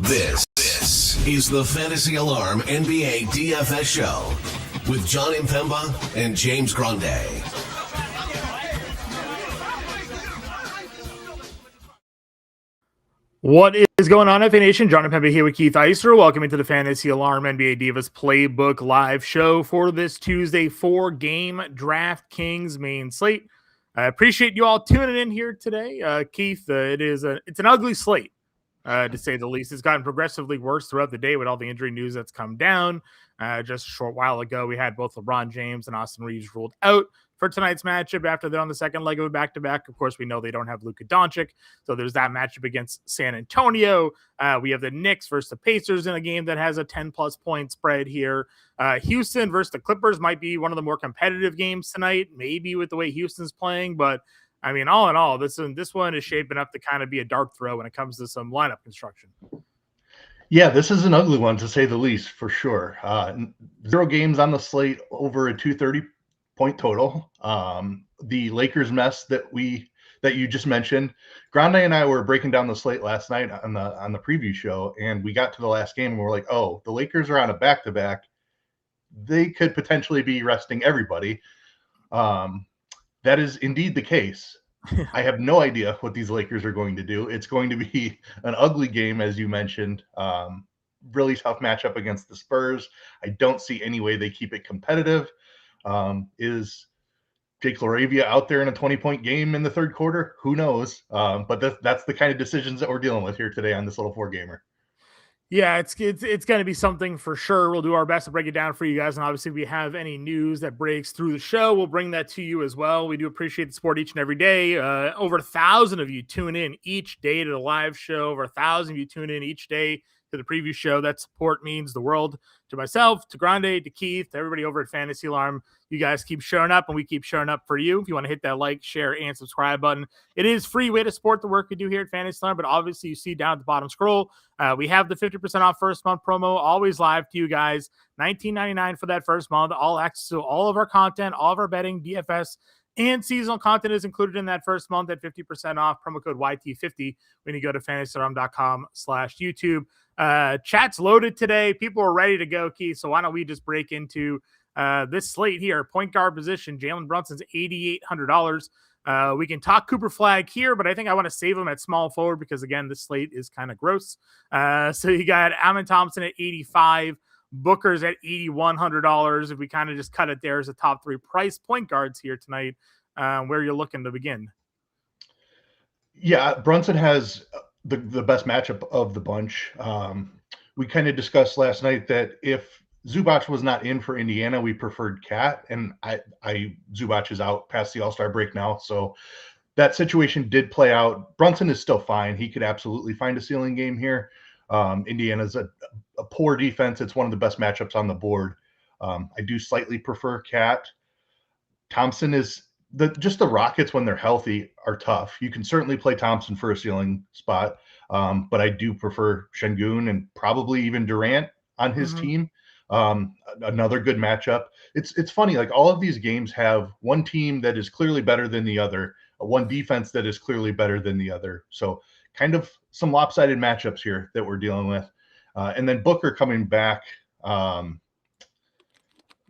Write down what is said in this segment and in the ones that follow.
This is the Fantasy Alarm NBA DFS show with John Impemba and James Grande. What is going on, FA Nation? John Impemba here with Keith Eister. Welcome into the Fantasy Alarm NBA Divas Playbook live show for this Tuesday 4-game DraftKings main slate. I appreciate you all tuning in here today. Keith, it's an ugly slate, to say the least. It's gotten progressively worse throughout the day with all the injury news that's come down. Just a short while ago, we had both LeBron James and Austin Reeves ruled out for tonight's matchup after they're on the second leg of a back-to-back. Of course, we know they don't have Luka Doncic, so there's that matchup against San Antonio. We have the Knicks versus the Pacers in a game that has a 10-plus point spread here. Houston versus the Clippers might be one of the more competitive games tonight, maybe with the way Houston's playing, but I mean, all in all, this one is shaping up to kind of be a dark throw when it comes to some lineup construction. Yeah, this is an ugly one, to say the least, for sure. 0 games on the slate over a 230-point total. The Lakers mess that you just mentioned. Grande and I were breaking down the slate last night on the preview show, and we got to the last game and we're like, oh, the Lakers are on a back-to-back. They could potentially be resting everybody. That is indeed the case. I have no idea what these Lakers are going to do. It's going to be an ugly game, as you mentioned. Really tough matchup against the Spurs. I don't see any way they keep it competitive. Is Jake LaRavia out there in a 20-point game in the third quarter? Who knows? But that's the kind of decisions that we're dealing with here today on this little 4-gamer. Yeah, it's going to be something for sure. We'll do our best to break it down for you guys. And obviously, if we have any news that breaks through the show, we'll bring that to you as well. We do appreciate the support each and every day. Over 1,000 of you tune in each day to the live show. Over 1,000 of you tune in each day to the preview show. That support means the world to myself, to Grande, to Keith, to everybody over at Fantasy Alarm. You guys keep showing up, and we keep showing up for you. If you want to hit that like, share, and subscribe button, it is free way to support the work we do here at Fantasy Alarm. But obviously, you see down at the bottom scroll, we have the 50% off first month promo, always live to you guys. $19.99 for that first month. All access to all of our content, all of our betting, DFS, and seasonal content is included in that first month at 50% off. Promo code YT50 when you go to fantasyalarm.com/YouTube. Chat's loaded today. People are ready to go, Keith. So why don't we just break into this slate here? Point guard position, Jalen Brunson's $8,800. We can talk Cooper Flag here, but I think I want to save him at small forward because, again, this slate is kind of gross. So you got Amin Thompson at $85,000. Booker's at $8,100. If we kind of just cut it there as the top 3 price point guards here tonight, where you're looking to begin. Yeah, Brunson has the best matchup of the bunch. We kind of discussed last night that if Zubac was not in for Indiana, we preferred Cat, and Zubac is out past the All-Star break now, so that situation did play out. Brunson is still fine. He could absolutely find a ceiling game here. Indiana's a poor defense. It's one of the best matchups on the board. I do slightly prefer Cat. Thompson is just the Rockets when they're healthy are tough. You can certainly play Thompson for a ceiling spot, but I do prefer Şengün and probably even Durant on his team. Another good matchup. It's funny, like all of these games have one team that is clearly better than the other, one defense that is clearly better than the other. So kind of some lopsided matchups here that we're dealing with. And then Booker coming back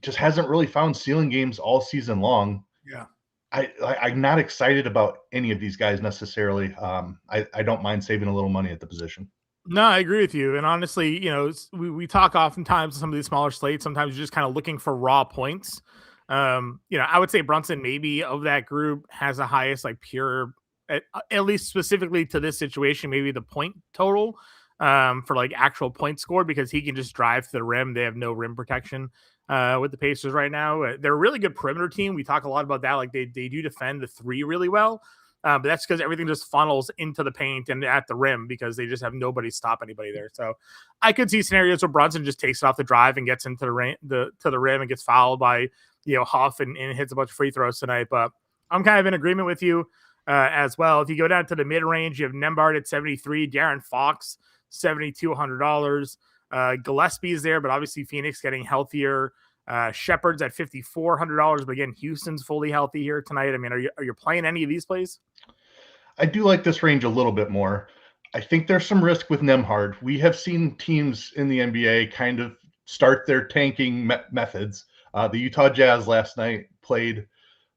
just hasn't really found ceiling games all season long. Yeah. I'm not excited about any of these guys necessarily. I don't mind saving a little money at the position. No, I agree with you. And honestly, we talk oftentimes on some of these smaller slates. Sometimes you're just kind of looking for raw points. I would say Brunson maybe of that group has the highest like pure, at least specifically to this situation, maybe the point total for like actual point score, because he can just drive to the rim. They have no rim protection with the Pacers right now. They're a really good perimeter team. We talk a lot about that. Like they do defend the 3 really well. But that's because everything just funnels into the paint and at the rim because they just have nobody stop anybody there. So I could see scenarios where Brunson just takes it off the drive and gets into the rim and gets fouled by Huff and hits a bunch of free throws tonight. But I'm kind of in agreement with you as well. If you go down to the mid range, you have Nembhard at $73,000, De'Aaron Fox $7,200. Gillespie's there, but obviously Phoenix getting healthier. Shepard's at $5,400, but again, Houston's fully healthy here tonight. I mean, are you playing any of these plays? I do like this range a little bit more. I think there's some risk with Nemhard. We have seen teams in the NBA kind of start their tanking methods. The Utah Jazz last night played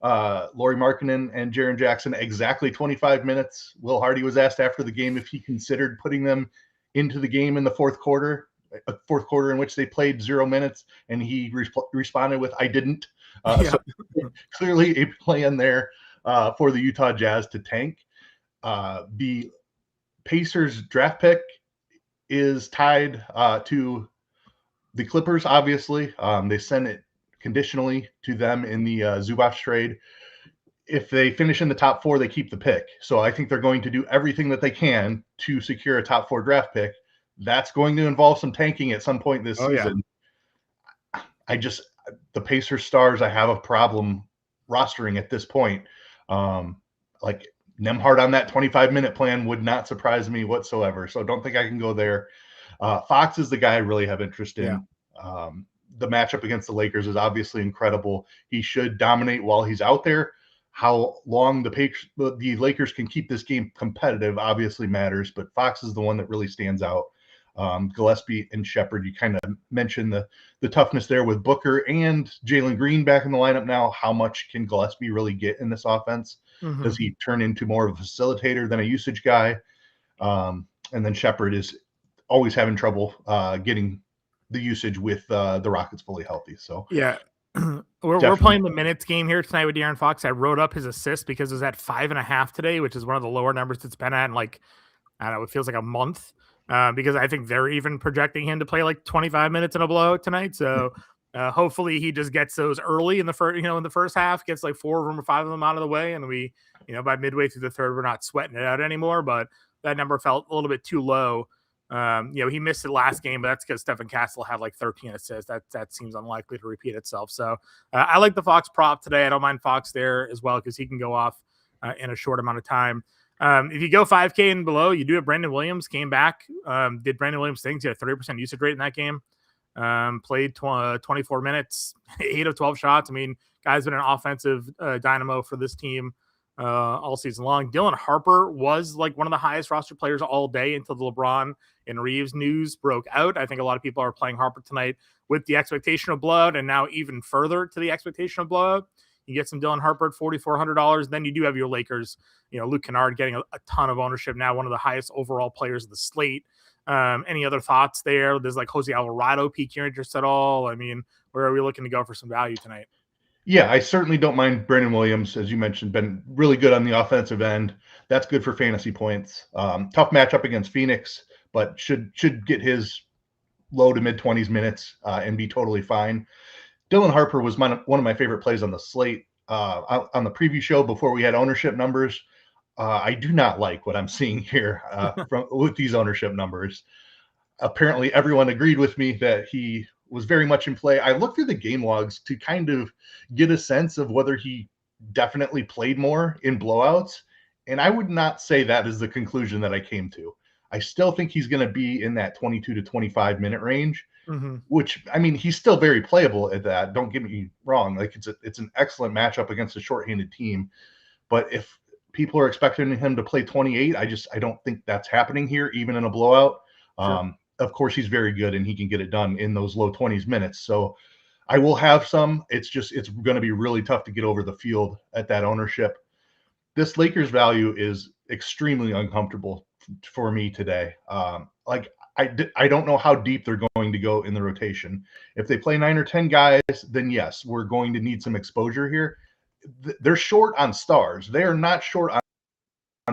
Lauri Markkanen and Jaren Jackson exactly 25 minutes. Will Hardy was asked after the game if he considered putting them into the game in the fourth quarter in which they played 0 minutes, and he responded with, "I didn't." So clearly a plan there for the Utah Jazz to tank. The Pacers draft pick is tied to the Clippers, obviously. They sent it conditionally to them in the Zubac trade. If they finish in the top 4, they keep the pick. So I think they're going to do everything that they can to secure a top 4 draft pick. That's going to involve some tanking at some point this season. The Pacers stars, I have a problem rostering at this point. Like Nemhard on that 25-minute plan would not surprise me whatsoever. So don't think I can go there. Fox is the guy I really have interest in. The matchup against the Lakers is obviously incredible. He should dominate while he's out there. How long the Lakers can keep this game competitive obviously matters, but Fox is the one that really stands out. Gillespie and Shepherd, you kind of mentioned the toughness there with Booker and Jalen Green back in the lineup now. How much can Gillespie really get in this offense? Mm-hmm. Does he turn into more of a facilitator than a usage guy? And then Shepherd is always having trouble getting the usage with the Rockets fully healthy. So yeah. We're playing the minutes game here tonight with De'Aaron Fox. I wrote up his assist because it was at 5.5 today, which is one of the lower numbers it's been at in like, I don't know, it feels like a month. Because I think they're even projecting him to play like 25 minutes in a blowout tonight. So hopefully he just gets those early in the first half, gets like 4 or 5 of them out of the way. And we, by midway through the third, we're not sweating it out anymore, but that number felt a little bit too low. He missed it last game, but that's because Stephen Castle had like 13 assists. That seems unlikely to repeat itself. So I like the Fox prop today. I don't mind Fox there as well, because he can go off in a short amount of time. If you go 5K and below, you do have Brandon Williams came back. Did Brandon Williams things? He had a 30% usage rate in that game. Played 24 minutes, 8 of 12 shots. I mean, guy's been an offensive dynamo for this team all season long. Dylan Harper was like one of the highest roster players all day until the LeBron and Reeves news broke out. I think a lot of people are playing Harper tonight with the expectation of blowout, and now even further to the expectation of blowout. You get some Dylan Harper at $4,400. Then you do have your Lakers, Luke Kennard getting a ton of ownership now, one of the highest overall players of the slate. Any other thoughts there? Does like Jose Alvarado pique your interest at all? I mean, where are we looking to go for some value tonight? Yeah, I certainly don't mind Brandon Williams, as you mentioned, been really good on the offensive end. That's good for fantasy points. Tough matchup against Phoenix, but should get his low to mid-20s minutes and be totally fine. Dylan Harper was one of my favorite plays on the slate. On the preview show before we had ownership numbers, I do not like what I'm seeing here with these ownership numbers. Apparently, everyone agreed with me that he was very much in play. I looked through the game logs to kind of get a sense of whether he definitely played more in blowouts, and I would not say that is the conclusion that I came to. I still think he's going to be in that 22 to 25 minute range. Mm-hmm. Which, I mean, he's still very playable at that. Don't get me wrong. Like it's an excellent matchup against a shorthanded team. But if people are expecting him to play 28, I don't think that's happening here, even in a blowout. Sure. Of course, he's very good and he can get it done in those low 20s minutes. So I will have some. It's going to be really tough to get over the field at that ownership. This Lakers value is extremely uncomfortable for me today. I don't know how deep they're going to go in the rotation. If they play 9 or 10 guys, then yes, we're going to need some exposure here. They're short on stars. They are not short on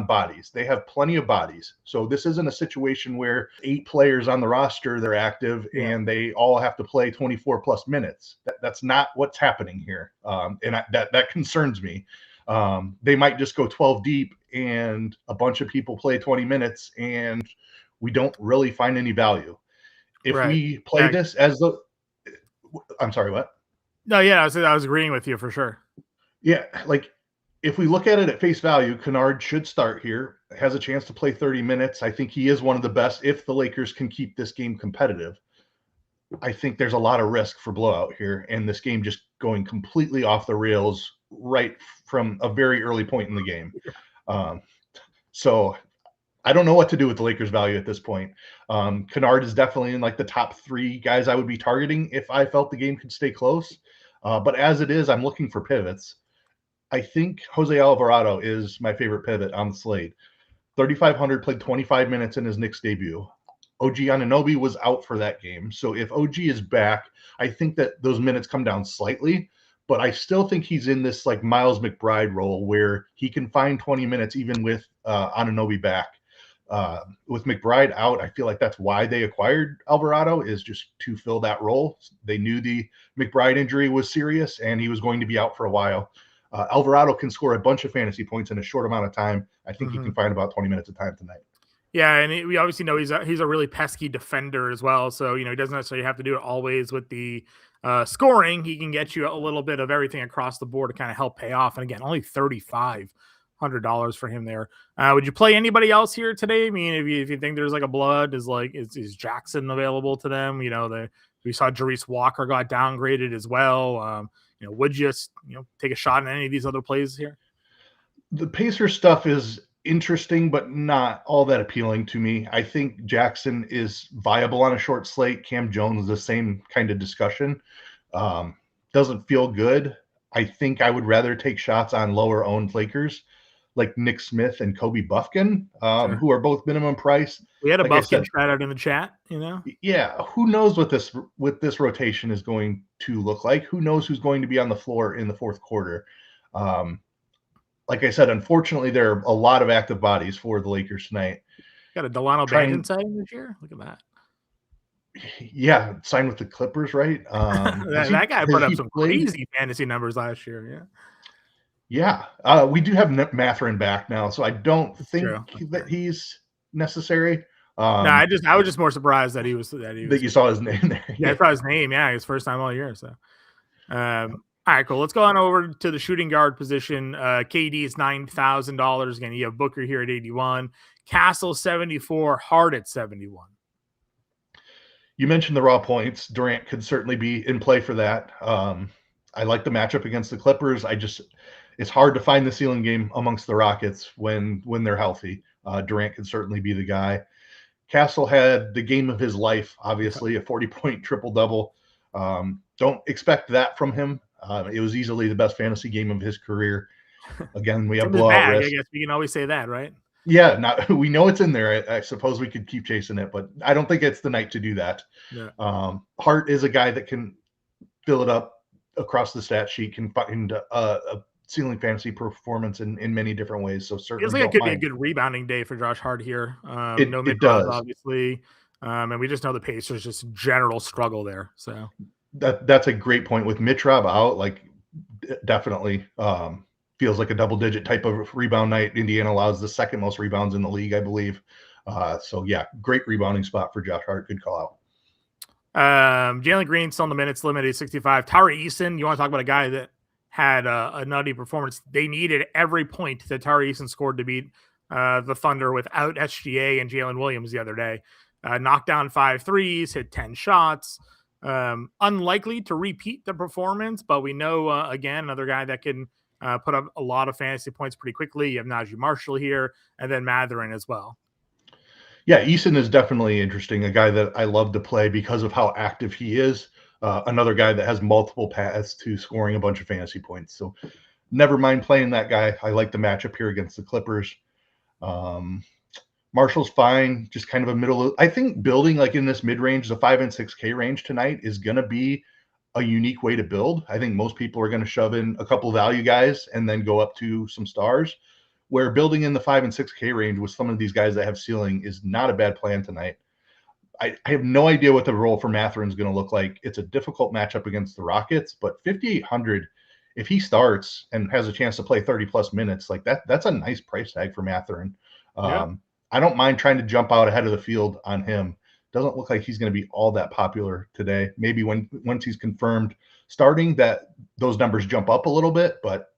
bodies. They have plenty of bodies. So this isn't a situation where 8 players on the roster, they're active and they all have to play 24 plus minutes. That's not what's happening here. That concerns me. They might just go 12 deep and a bunch of people play 20 minutes and we don't really find any value. If we play this as I'm sorry, what? No, yeah, I was agreeing with you for sure. Yeah, like if we look at it at face value, Kennard should start here, has a chance to play 30 minutes. I think he is one of the best if the Lakers can keep this game competitive. I think there's a lot of risk for blowout here and this game just going completely off the rails right from a very early point in the game. So I don't know what to do with the Lakers value at this point. Kennard is definitely in like the top 3 guys I would be targeting if I felt the game could stay close. But as it is, I'm looking for pivots. I think Jose Alvarado is my favorite pivot on the slate. 3,500, played 25 minutes in his Knicks debut. OG Anunoby was out for that game. So if OG is back, I think that those minutes come down slightly, but I still think he's in this like Miles McBride role where he can find 20 minutes even with Anunoby back. With McBride out, I feel like that's why they acquired Alvarado, is just to fill that role. They knew the McBride injury was serious and he was going to be out for a while. Alvarado can score a bunch of fantasy points in a short amount of time. I think he can find about 20 minutes of time tonight. Yeah, and we obviously know he's a really pesky defender as well. So, he doesn't necessarily have to do it always with the scoring. He can get you a little bit of everything across the board to kind of help pay off. And again, only $3,500 for him there. Would you play anybody else here today? I mean, if you think there's like a blood, is Jackson available to them? We saw Jarice Walker got downgraded as well. Would you take a shot at any of these other plays here? The Pacers stuff is interesting, but not all that appealing to me. I think Jackson is viable on a short slate. Cam Jones, the same kind of discussion. Doesn't feel good. I think I would rather take shots on lower owned Lakers like Nick Smith and Kobe Buffkin, Sure. who are both minimum price. We had a Like Buffkin shout out in the chat, Yeah, who knows what this rotation is going to look like? Who knows who's going to be on the floor in the fourth quarter? Like I said, unfortunately, there are a lot of active bodies for the Lakers tonight. Got a Delano Banton signing this year. Look at that. Yeah, signed with the Clippers, right? That guy put up some crazy fantasy numbers last year. Yeah. We do have Mathurin back now, so I don't think that he's necessary. No, I was just more surprised that that you saw his name there. Yeah, I saw his name. Yeah, his first time all year. So, all right, cool. Let's go on over to the shooting guard position. KD is $9,000. Again, you have Booker here at 81, Castle 74, Hart at 71. You mentioned the raw points. Durant could certainly be in play for that. I like the matchup against the Clippers. It's hard to find the ceiling game amongst the Rockets when they're healthy. Durant could certainly be the guy. Castle had the game of his life, obviously, a 40-point triple-double. Don't expect that from him. It was easily the best fantasy game of his career. Again, we have blowout risk. I guess we can always say that, right? Yeah, we know it's in there. I suppose we could keep chasing it, but I don't think it's the night to do that. Yeah. Hart is a guy that can fill it up across the stat sheet, can find a ceiling fantasy performance in many different ways. So certainly, feels like it could be a good rebounding day for Josh Hart here. No it does, obviously, and we just know the Pacers just general struggle there. So that's a great point. With Mitrov out, like definitely feels like a double-digit type of rebound night. Indiana allows the second most rebounds in the league, I believe. So yeah, great rebounding spot for Josh Hart. Good call out. Jalen Green still on the minutes limit at 65. Tari Eason, you want to talk about a guy that had a nutty performance. They needed every point that Tari Eason scored to beat the Thunder without SGA and Jalen Williams the other day. Knocked down 5 threes, hit 10 shots. Unlikely to repeat the performance, but we know, again, another guy that can put up a lot of fantasy points pretty quickly. You have Najee Marshall here, and then Mathurin as well. Yeah, Eason is definitely interesting, a guy that I love to play because of how active he is. Another guy that has multiple paths to scoring a bunch of fantasy points. So never mind playing that guy. I like the matchup here against the Clippers. Marshall's fine, just kind of a middle. I think building like in this mid-range, the 5 and 6K range tonight is going to be a unique way to build. I think most people are going to shove in a couple value guys and then go up to some stars, where building in the 5 and 6K range with some of these guys that have ceiling is not a bad plan tonight. I have no idea what the role for Mathurin is going to look like. It's a difficult matchup against the Rockets, but 5,800, if he starts and has a chance to play 30-plus minutes, like that's a nice price tag for Mathurin. Yeah. I don't mind trying to jump out ahead of the field on him. Doesn't look like he's going to be all that popular today. Maybe once he's confirmed starting, that those numbers jump up a little bit, but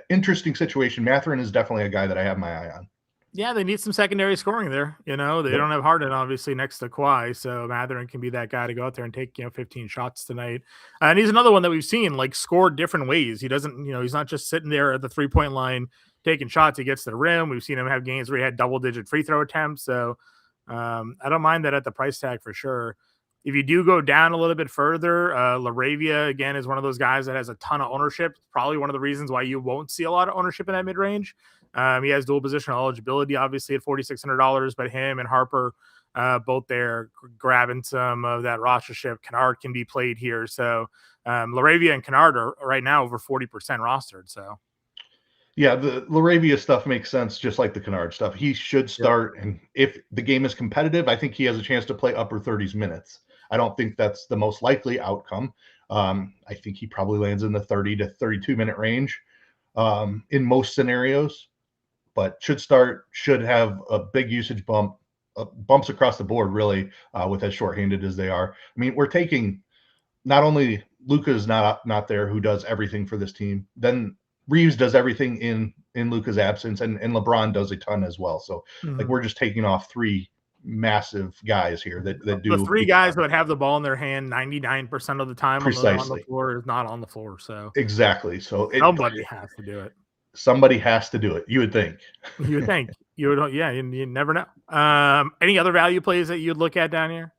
interesting situation. Mathurin is definitely a guy that I have my eye on. Yeah, they need some secondary scoring there. They don't have Harden obviously next to Kawhi, so Mathurin can be that guy to go out there and take 15 shots tonight. And he's another one that we've seen like score different ways. He doesn't, he's not just sitting there at the 3-point line taking shots, he gets to the rim. We've seen him have games where he had double-digit free throw attempts. So I don't mind that at the price tag for sure. If you do go down a little bit further, LaRavia, again, is one of those guys that has a ton of ownership. Probably one of the reasons why you won't see a lot of ownership in that mid-range. He has dual positional eligibility, obviously, at $4,600, but him and Harper both there grabbing some of that rostership. Kennard can be played here. So LaRavia and Kennard are right now over 40% rostered. So yeah, the LaRavia stuff makes sense, just like the Kennard stuff. He should start, and if the game is competitive, I think he has a chance to play upper 30s minutes. I don't think that's the most likely outcome. I think he probably lands in the 30 to 32 minute range in most scenarios, but should start, should have a big usage bump, bumps across the board, really, with as shorthanded as they are. I mean, we're taking not only Luka's not there, who does everything for this team, then Reeves does everything in Luka's absence, and LeBron does a ton as well. So like we're just taking off three massive guys here that do the three guys that have the ball in their hand 99% of the time on the floor is not on the floor. So exactly. So somebody has to do it. Somebody has to do it. You would think. You would think. You would. Yeah. You never know. Any other value plays that you'd look at down here?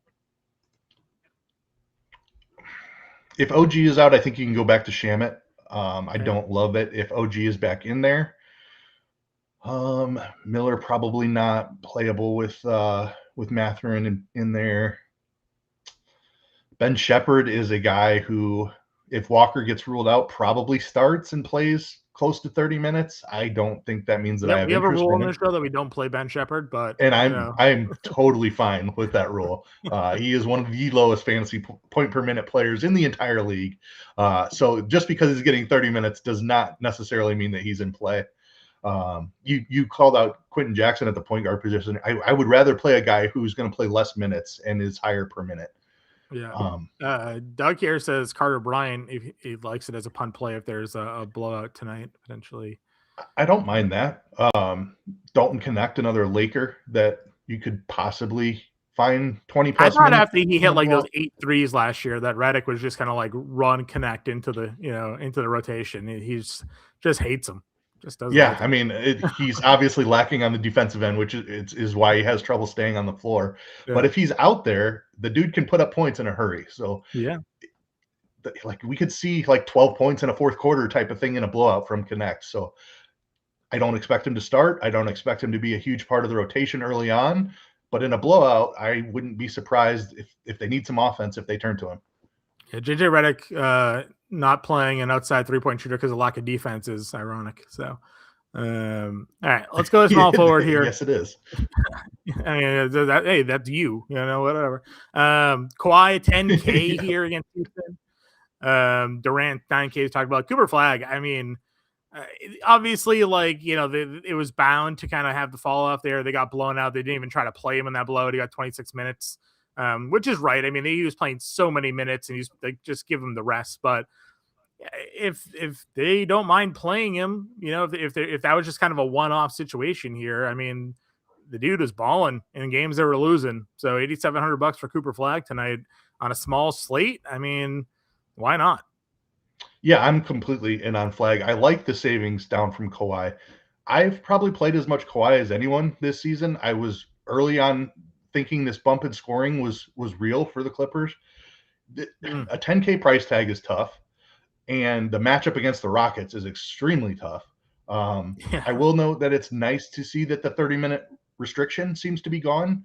If OG is out, I think you can go back to Shamit. I don't love it if OG is back in there. Miller probably not playable with Mathurin in there. Ben Shepherd is a guy who, if Walker gets ruled out, probably starts and plays close to 30 minutes. I don't think that means that I have interest in it. We have a rule in in the show that we don't play Ben Shepherd, but I'm totally fine with that rule. He is one of the lowest fantasy point per minute players in the entire league. So just because he's getting 30 minutes does not necessarily mean that he's in play. You called out Quentin Jackson at the point guard position. I would rather play a guy who's going to play less minutes and is higher per minute. Yeah. Doug here says Carter Bryant, if he likes it as a punt play, if there's a blowout tonight, potentially. I don't mind that. Dalton Connect, another Laker that you could possibly find 20 plus. I thought after he hit like those 8 threes last year, that Redick was just kind of like run Connect into the rotation. He's just hates him. Just doesn't. Yeah, I mean, he's obviously lacking on the defensive end, which is why he has trouble staying on the floor. Yeah. But if he's out there, the dude can put up points in a hurry. So yeah, like we could see like 12 points in a fourth quarter type of thing in a blowout from Connect. So I don't expect him to start. I don't expect him to be a huge part of the rotation early on. But in a blowout, I wouldn't be surprised if they need some offense if they turn to him. Yeah, JJ Redick not playing an outside 3-point shooter because of lack of defense is ironic. So, all right, let's go small forward here. Yes, it is. I mean, hey, that's you know, whatever. Kawhi 10K here against Houston. Durant 9K talked about Cooper Flag. I mean, obviously, like, you know, it was bound to kind of have the fall off there. They got blown out. They didn't even try to play him in that blowout. He got 26 minutes. Which is right. I mean, he was playing so many minutes, and they just give him the rest. But if they don't mind playing him, you know, if that was just kind of a one-off situation here, I mean, the dude was balling in games they were losing. So $8,700 for Cooper Flag tonight on a small slate. I mean, why not? Yeah, I'm completely in on Flag. I like the savings down from Kawhi. I've probably played as much Kawhi as anyone this season. I was early on thinking this bump in scoring was real for the Clippers. A 10K price tag is tough, and the matchup against the Rockets is extremely tough. I will note that it's nice to see that the 30-minute restriction seems to be gone.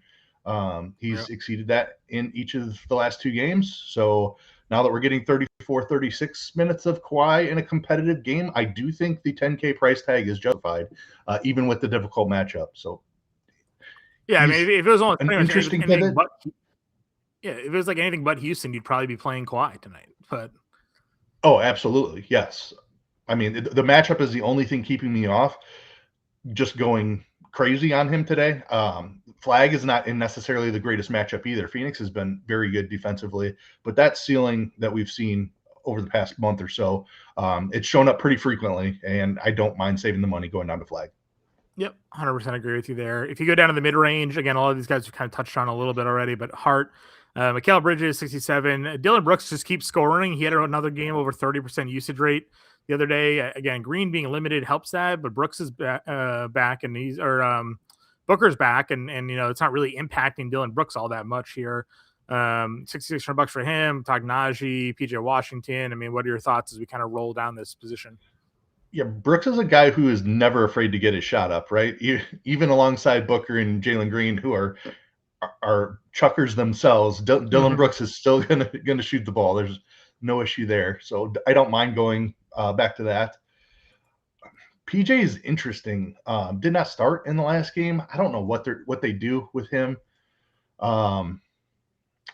He's exceeded that in each of the last 2 games. So now that we're getting 34, 36 minutes of Kawhi in a competitive game, I do think the 10K price tag is justified, even with the difficult matchup. So yeah, I mean, if it was only an interesting pivot. If it was like anything but Houston, you'd probably be playing Kawhi tonight. But oh, absolutely, yes. I mean, the matchup is the only thing keeping me off. Just going crazy on him today. Flag is not in necessarily the greatest matchup either. Phoenix has been very good defensively, but that ceiling that we've seen over the past month or so, it's shown up pretty frequently, and I don't mind saving the money going down to Flag. Yep, 100% agree with you there. If you go down to the mid-range, again, all of these guys we've kind of touched on a little bit already, but Hart, Mikal Bridges, 67. Dylan Brooks just keeps scoring. He had another game over 30% usage rate. the other day. Again, Green being limited helps that, but Brooks is back, and Booker's back, and it's not really impacting Dylan Brooks all that much here. $6,600 for him, Tognaji, PJ Washington. I mean, what are your thoughts as we kind of roll down this position? Yeah, Brooks is a guy who is never afraid to get his shot up, right? Even alongside Booker and Jalen Green, who are chuckers themselves. Dylan Brooks is still gonna shoot the ball. There's no issue there. So I don't mind going back to that. PJ is interesting. Did not start in the last game. I don't know what they do with him.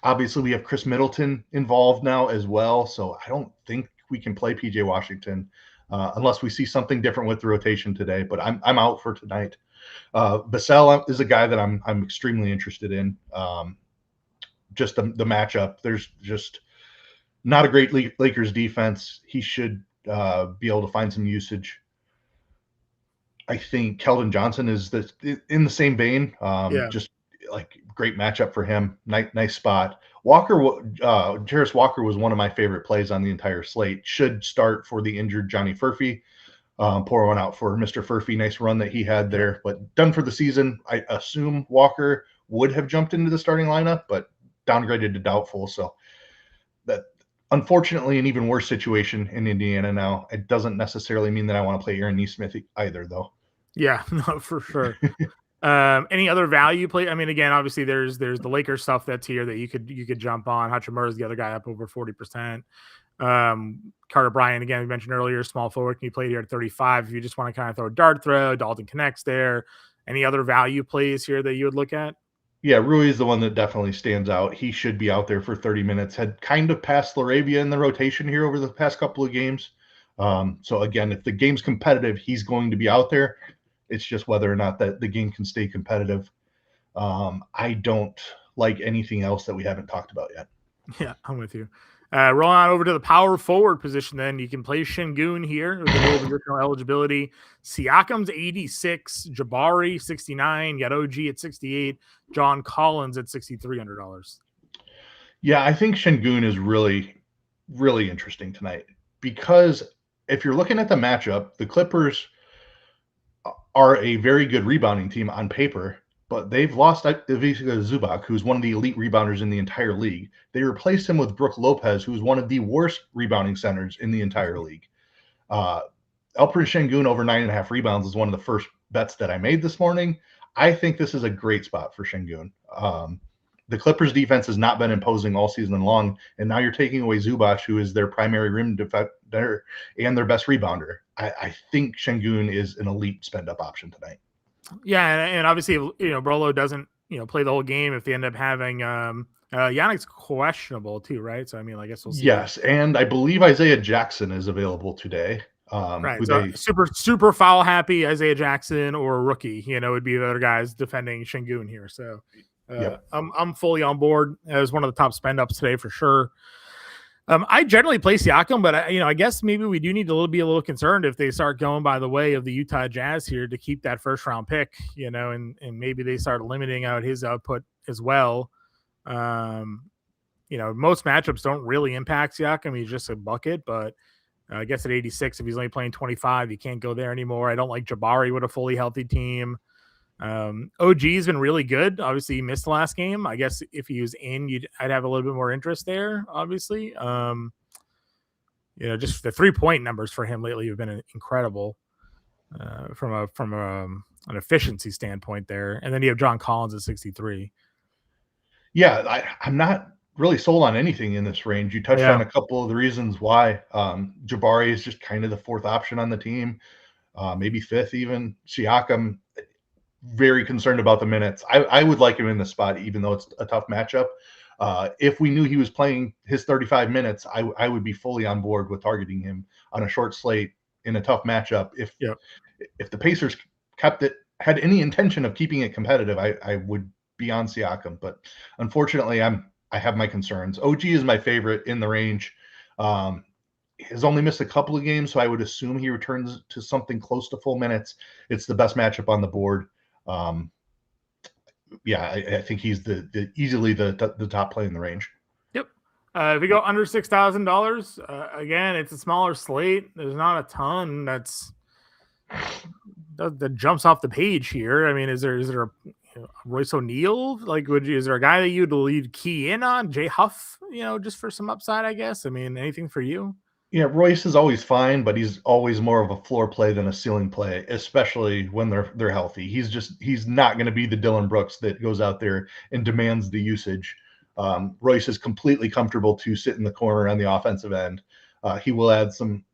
Obviously, we have Chris Middleton involved now as well, so I don't think we can play PJ Washington unless we see something different with the rotation today. But I'm out for tonight. Vassell is a guy that I'm extremely interested in. Just the matchup. There's just not a great Lakers defense. He should be able to find some usage. I think Keldon Johnson is in the same vein. Just like great matchup for him. Nice spot. Jarris Walker was one of my favorite plays on the entire slate. Should start for the injured Johnny Furphy. Pour one out for Mr. Furphy. Nice run that he had there, but done for the season. I assume Walker would have jumped into the starting lineup, but downgraded to doubtful. So that, unfortunately, an even worse situation in Indiana now. It doesn't necessarily mean that I want to play Aaron Nesmith either, though. Yeah, no, for sure. Any other value play? I mean, again, obviously there's the Lakers stuff that's here that you could jump on. Hachimura is the other guy up over 40%. Carter Bryant, again, we mentioned earlier, small forward, can you play here at 35 if you just want to kind of throw a dart throw. Dalton connects there. Any other value plays here that you would look at? Yeah, Rui is the one that definitely stands out. He should be out there for 30 minutes. Had kind of passed Laravia in the rotation here over the past couple of games. So again, if the game's competitive, he's going to be out there. It's just whether or not that the game can stay competitive. I don't like anything else that we haven't talked about yet. Yeah, I'm with you. Rolling on over to the power forward position, then you can play Şengün here with the low positional eligibility. Siakam's 86, Jabari 69, you got OG at 68, John Collins at $6,300. Yeah, I think Şengün is really, really interesting tonight because if you're looking at the matchup, the Clippers are a very good rebounding team on paper, but they've lost Ivica Zubac, who's one of the elite rebounders in the entire league. They replaced him with Brook Lopez, who's one of the worst rebounding centers in the entire league. Alperen Şengün over 9.5 rebounds is one of the first bets that I made this morning. I think this is a great spot for Şengün. The Clippers defense has not been imposing all season long, and now you're taking away Zubac, who is their primary rim defender and their best rebounder. I think Şengün is an elite spend-up option tonight. Yeah, and obviously, Brolo doesn't, play the whole game if they end up having Yannick's questionable too, right? So, I mean, I guess we'll see. Yes, and I believe Isaiah Jackson is available today. Right, so super foul happy Isaiah Jackson or a rookie, would be the other guys defending Şengün here. So, yep. I'm fully on board as one of the top spend-ups today for sure. I generally play Siakam, but I guess maybe we do need to be a little concerned if they start going by the way of the Utah Jazz here to keep that first round pick, and maybe they start limiting out his output as well. Most matchups don't really impact Siakam. He's just a bucket, but I guess at 86, if he's only playing 25, you can't go there anymore. I don't like Jabari with a fully healthy team. OG's been really good. Obviously, he missed the last game. I guess if he was in, I'd have a little bit more interest there. Obviously, just the 3-point numbers for him lately have been incredible from an efficiency standpoint there. And then you have John Collins at 63. Yeah, I'm not really sold on anything in this range. You touched on a couple of the reasons why. Jabari is just kind of the fourth option on the team, maybe fifth even. Siakam, very concerned about the minutes. I would like him in the spot, even though it's a tough matchup. If we knew he was playing his 35 minutes, I would be fully on board with targeting him on a short slate in a tough matchup. If the Pacers had any intention of keeping it competitive, I would be on Siakam. But unfortunately, I have my concerns. OG is my favorite in the range. Has only missed a couple of games, so I would assume he returns to something close to full minutes. It's the best matchup on the board. I think he's easily the top play in the range. Yep. If we go under $6,000, again, it's a smaller slate. There's not a ton that jumps off the page here. I mean, is there a Royce O'Neal? Like, is there a guy that you'd key in on? Jay Huff, just for some upside, I guess. I mean, anything for you? Yeah, Royce is always fine, but he's always more of a floor play than a ceiling play, especially when they're healthy. He's not going to be the Dylan Brooks that goes out there and demands the usage. Royce is completely comfortable to sit in the corner on the offensive end. He will add some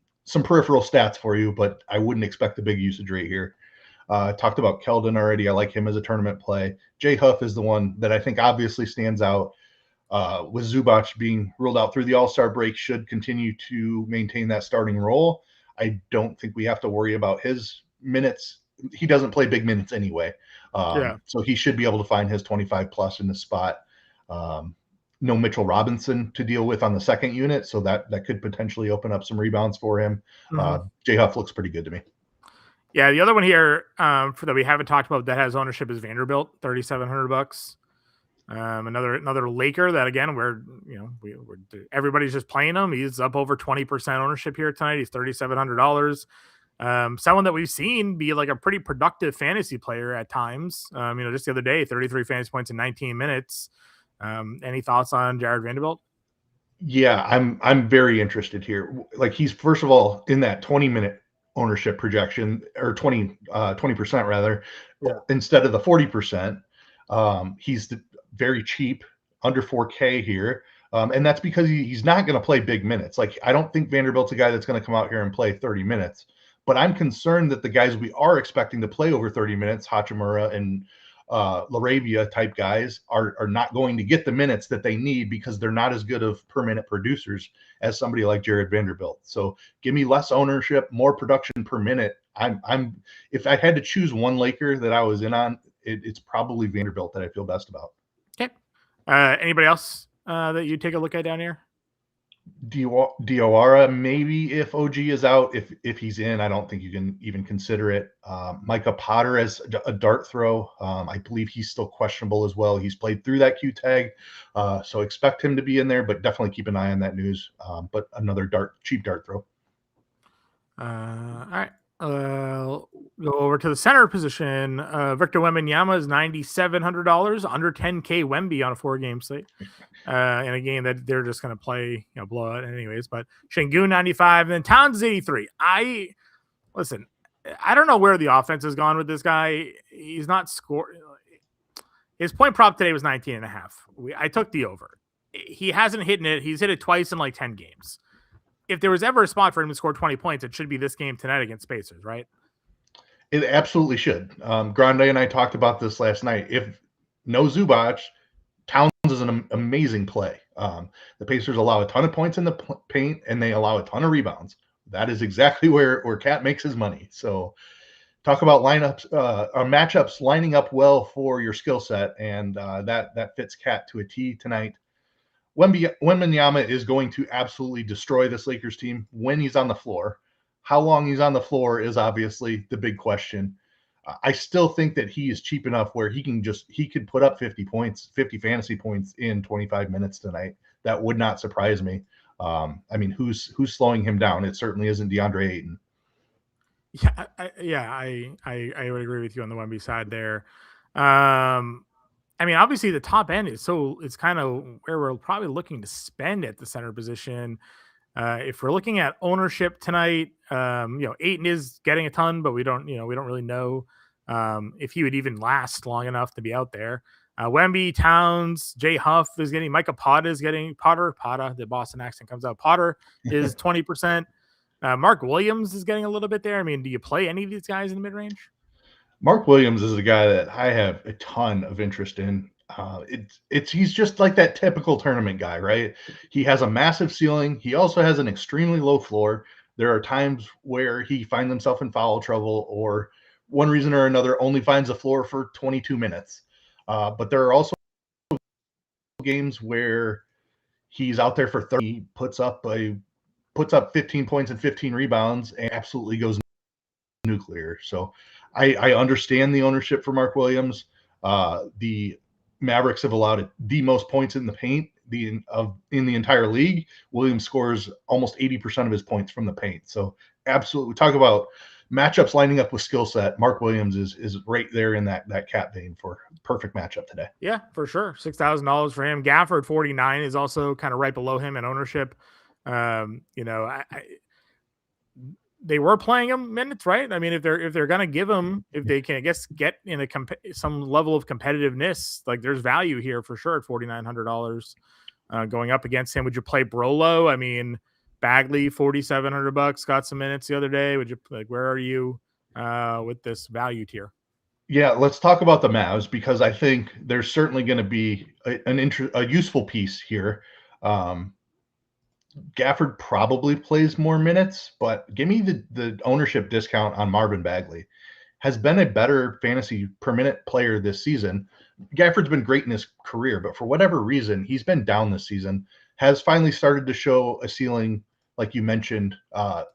peripheral stats for you, but I wouldn't expect a big usage rate here. Talked about Keldon already. I like him as a tournament play. Jay Huff is the one that I think obviously stands out. With Zubac being ruled out through the All-Star break, should continue to maintain that starting role. I don't think we have to worry about his minutes. He doesn't play big minutes anyway. So he should be able to find his 25 plus in the spot. No Mitchell Robinson to deal with on the second unit, so that could potentially open up some rebounds for him. Jay Huff looks pretty good to me. Yeah, the other one here that we haven't talked about that has ownership is Vanderbilt, $3,700. Another Laker that, again, we're everybody's just playing him. He's up over 20% ownership here tonight. He's $3,700. Someone that we've seen be like a pretty productive fantasy player at times. Just the other day, 33 fantasy points in 19 minutes. Any thoughts on Jared Vanderbilt? Yeah, I'm very interested here. Like, he's, first of all, in that 20-minute ownership projection, or 20% rather, instead of the 40%. He's very cheap, under 4K here. And that's because he's not going to play big minutes. Like, I don't think Vanderbilt's a guy that's going to come out here and play 30 minutes. But I'm concerned that the guys we are expecting to play over 30 minutes, Hachimura and LaRavia type guys, are not going to get the minutes that they need because they're not as good of per minute producers as somebody like Jared Vanderbilt. So give me less ownership, more production per minute. I'm if I had to choose one Laker that I was in on, it's probably Vanderbilt that I feel best about. Okay. Anybody else that you take a look at down here? Diawara, maybe if OG is out. If he's in, I don't think you can even consider it. Micah Potter as a dart throw. I believe he's still questionable as well. He's played through that Q tag, so expect him to be in there, but definitely keep an eye on that news. But another cheap dart throw. All right. Go over to the center position. Victor Wembanyama is $9,700, under 10K Wemby on a 4-game slate. And a game that they're just going to play, blowout anyways. But Şengün 95, and then Towns is 83. I don't know where the offense has gone with this guy. He's not scoring. His point prop today was 19.5. I took the over. He hasn't hit it. He's hit it twice in like 10 games. If there was ever a spot for him to score 20 points, it should be this game tonight against Spacers, right? It absolutely should. Grande and I talked about this last night. If no Zubac, Towns is an amazing play. The Pacers allow a ton of points in the paint, and they allow a ton of rebounds. That is exactly where Cat makes his money. So talk about lineups, matchups lining up well for your skill set, and that fits Cat to a T tonight. Wembanyama is going to absolutely destroy this Lakers team when he's on the floor. How long he's on the floor is obviously the big question. I still think that he is cheap enough where he could put up 50 fantasy points in 25 minutes tonight. That would not surprise me. Who's slowing him down? It certainly isn't DeAndre Ayton. I would agree with you on the Wemby side there. Obviously the top end it's kind of where we're probably looking to spend at the center position. If we're looking at ownership tonight, Ayton is getting a ton, but we don't really know if he would even last long enough to be out there. Wemby, Towns, Jay Huff is getting, Micah Potter is getting, Potter, the Boston accent comes out. Potter is 20%. Mark Williams is getting a little bit there. Do you play any of these guys in the mid-range? Mark Williams is a guy that I have a ton of interest in. He's just like that typical tournament guy, right? He has a massive ceiling. He also has an extremely low floor. There are times where he finds himself in foul trouble, or one reason or another only finds the floor for 22 minutes. But there are also games where he's out there for 30, puts up 15 points and 15 rebounds, and absolutely goes nuclear. So I understand the ownership for Mark Williams. The Mavericks have allowed the most points in the paint in the entire league. Williams scores almost 80% of his points from the paint. So absolutely, we talk about matchups lining up with skill set. Mark Williams is right there in that cat vein for perfect matchup today. Yeah, for sure. $6,000 for him. Gafford 49 is also kind of right below him in ownership. They were playing him minutes, right? I mean, if they're gonna give him, if they can, I guess, get in some level of competitiveness, like there's value here for sure at $4,900 going up against him. Would you play Brolo? I mean, Bagley $4,700 got some minutes the other day. Would you where are you with this value tier? Yeah, let's talk about the Mavs because I think there's certainly going to be a useful piece here. Gafford probably plays more minutes, but give me the ownership discount on Marvin Bagley. Has been a better fantasy per minute player this season. Gafford's been great in his career, but for whatever reason, he's been down this season. Has finally started to show a ceiling, like you mentioned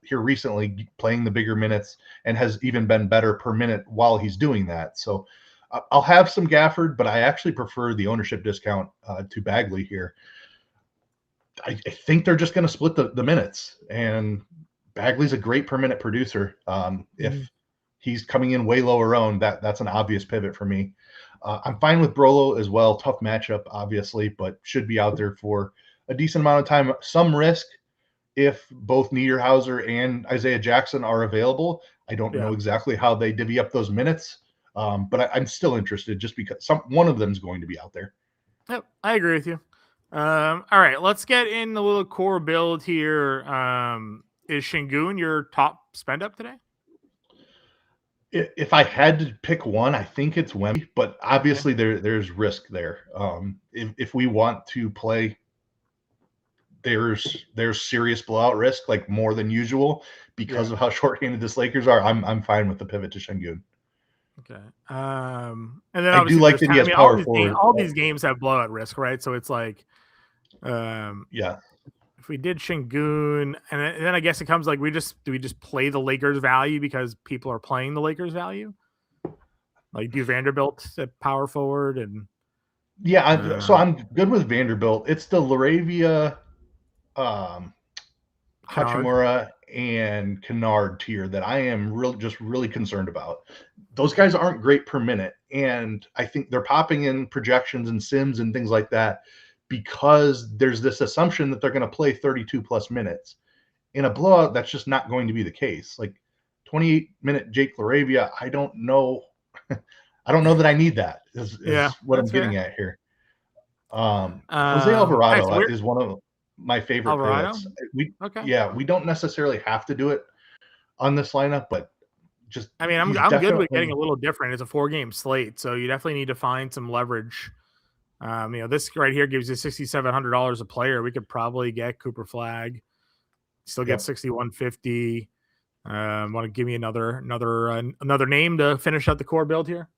here recently, playing the bigger minutes, and has even been better per minute while he's doing that. So I'll have some Gafford, but I actually prefer the ownership discount to Bagley here. I think they're just going to split the minutes, and Bagley's a great per minute producer. If he's coming in way lower owned, that's an obvious pivot for me. I'm fine with Brolo as well. Tough matchup, obviously, but should be out there for a decent amount of time. Some risk if both Niederhauser and Isaiah Jackson are available. I don't know exactly how they divvy up those minutes, but I'm still interested just because one of them is going to be out there. Yep, I agree with you. All right, let's get in the little core build here. Is Şengün your top spend up today? If I had to pick one, I think it's Wemby, but obviously there's risk there. If we want to play, there's serious blowout risk, like more than usual, because of how shorthanded this Lakers are. I'm fine with the pivot to Şengün. Okay. And then I do like that he has power forward. All these games have blowout risk, right? So it's like, if we did Şengün, and then I guess it comes like do we just play the Lakers value because people are playing the Lakers value? Like do Vanderbilt at power forward and so I'm good with Vanderbilt. It's the Laravia, Hachimura, and Kennard tier that I am really concerned about. Those guys aren't great per minute, and I think they're popping in projections and sims and things like that because there's this assumption that they're going to play 32 plus minutes. In a blowout, that's just not going to be the case. Like 28-minute Jake Laravia, I don't know that I need that. Is what I'm getting at here. Jose Alvarado is one of my favorite pivots. We don't necessarily have to do it on this lineup, but just I'm good with getting a little different. It's a 4-game slate, so you definitely need to find some leverage. This right here gives you $6,700 a player. We could probably get Cooper Flagg, still get 6,150. Want to give me another name to finish out the core build here?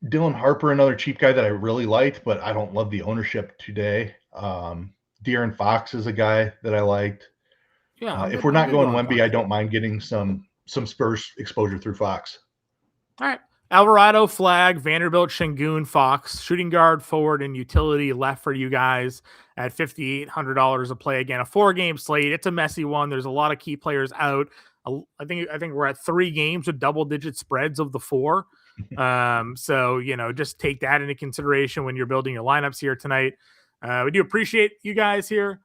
Dylan Harper, another cheap guy that I really liked, but I don't love the ownership today. De'Aaron Fox is a guy that I liked. If we're not going Wemby, I don't mind getting some Spurs exposure through Fox. All right. Alvarado, Flagg, Vanderbilt, Şengün, Fox, shooting guard, forward, and utility left for you guys at $5,800 a play. Again, a 4-game slate. It's a messy one. There's a lot of key players out. I think we're at 3 games with double-digit spreads of the 4. So just take that into consideration when you're building your lineups here tonight. We do appreciate you guys here.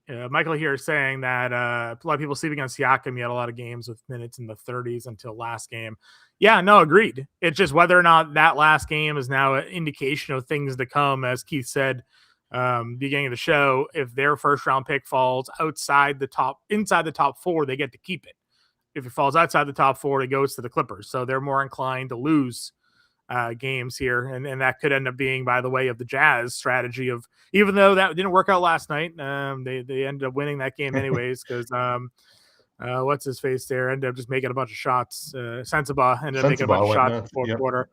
Michael here is saying that a lot of people sleeping on Siakam. He had a lot of games with minutes in the 30s until last game. Yeah, no, agreed. It's just whether or not that last game is now an indication of things to come. As Keith said, beginning of the show, if their first round pick falls inside the top 4, they get to keep it. If it falls outside the top 4, it goes to the Clippers. So they're more inclined to lose games here, and that could end up being by the way of the Jazz strategy of, even though that didn't work out last night, they ended up winning that game anyways because what's his face there ended up just making a bunch of shots. Sensabaugh ended up making a bunch of shots in the fourth quarter.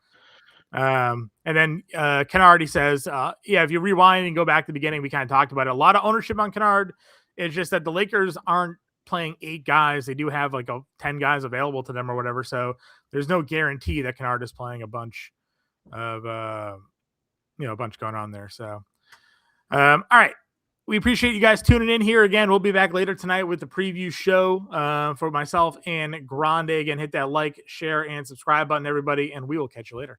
And then Kennard says, if you rewind and go back to the beginning, we kind of talked about it. A lot of ownership on Kennard. It's just that the Lakers aren't playing 8 guys. They do have 10 guys available to them or whatever. So there's no guarantee that Kennard is playing a bunch of a bunch going on there. So, all right. We appreciate you guys tuning in here again. We'll be back later tonight with the preview show for myself and Grande. Again, hit that like, share, and subscribe button, everybody, and we will catch you later.